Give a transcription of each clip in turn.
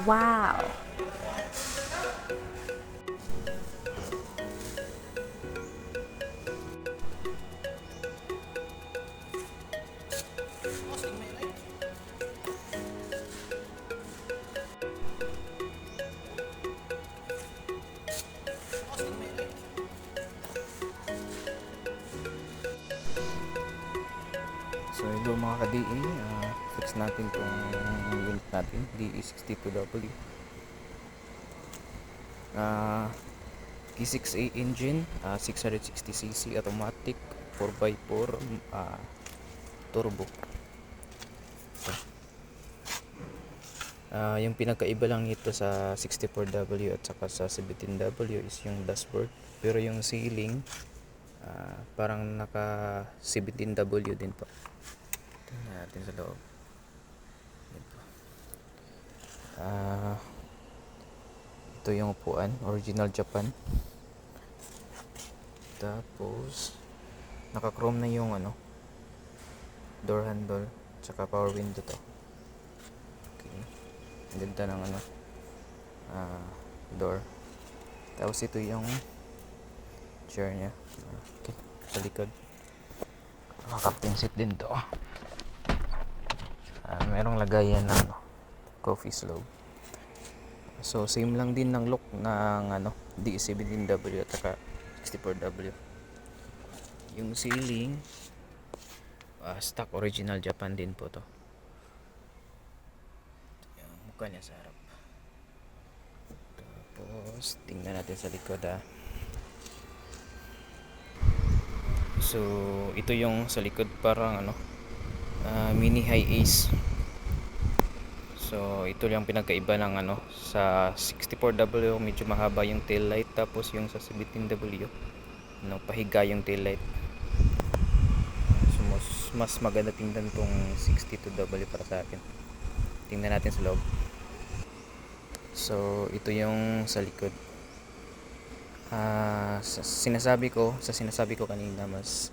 Wow! So ito mga ka-DE, fix natin tong unit natin, DE62W. K6A engine, 660cc automatic, 4x4 turbo. So, yung pinagkaiba lang nito sa 64W at saka sa 17W is yung dashboard. Pero yung ceiling, parang naka 17W din po. Tingnan natin sa loob. Ito yung upuan, original Japan. Tapos naka-chrome na yung door handle, tsaka power window to. Okay. Ang ganda ng door. Tapos ito yung chair niya. Okay, sa likod. Captain seat din to. Merong lagayan ng coffee slope. So same lang din ng look ng D17W at saka 64W. Yung ceiling, stock original Japan din po to. Yung mukha niya sa harap. Tapos tingnan natin sa likod. So ito yung sa likod, parang mini high ace. So ito yung pinagkaiba ng sa 64W medyo mahaba yung tail light, tapos yung sa 17W pahiga yung tail light. So mas maganda tingnan tong 62W para sa akin. Tingnan natin sa loob. So ito yung sa likod. Sinasabi ko kanina, mas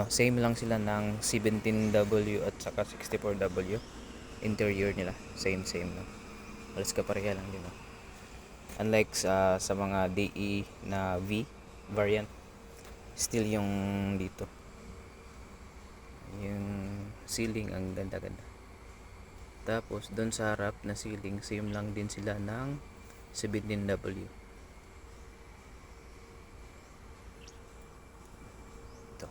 same lang sila ng 17W at saka 64W. Interior nila same no, halos kapareha lang din, no? Unlike sa mga DE na V variant, still yung dito yung ceiling ang ganda-ganda. Tapos doon sa harap na ceiling, same lang din sila ng 17W. Ito.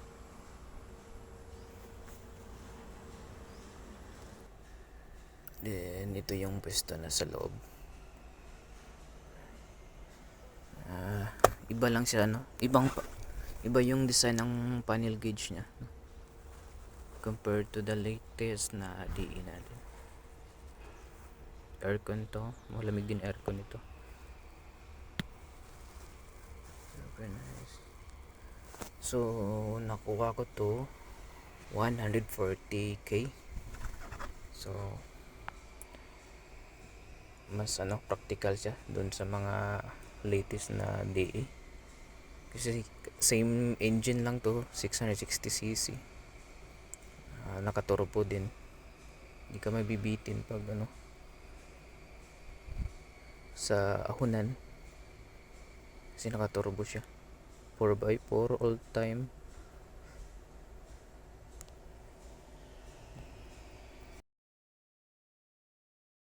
Then ito yung pwesto na sa loob. Iba lang siya, iba yung design ng panel gauge niya compared to the latest na DE natin. Aircon to, malamig din aircon ito. Super nice. So nakuha ko to 140k. So mas practical siya doon sa mga latest na DE, kasi same engine lang to, 660cc, naka-turbo din. Hindi ka mabibitin pag sa ahunan, kasi naka-turbo siya, 4x4 all time.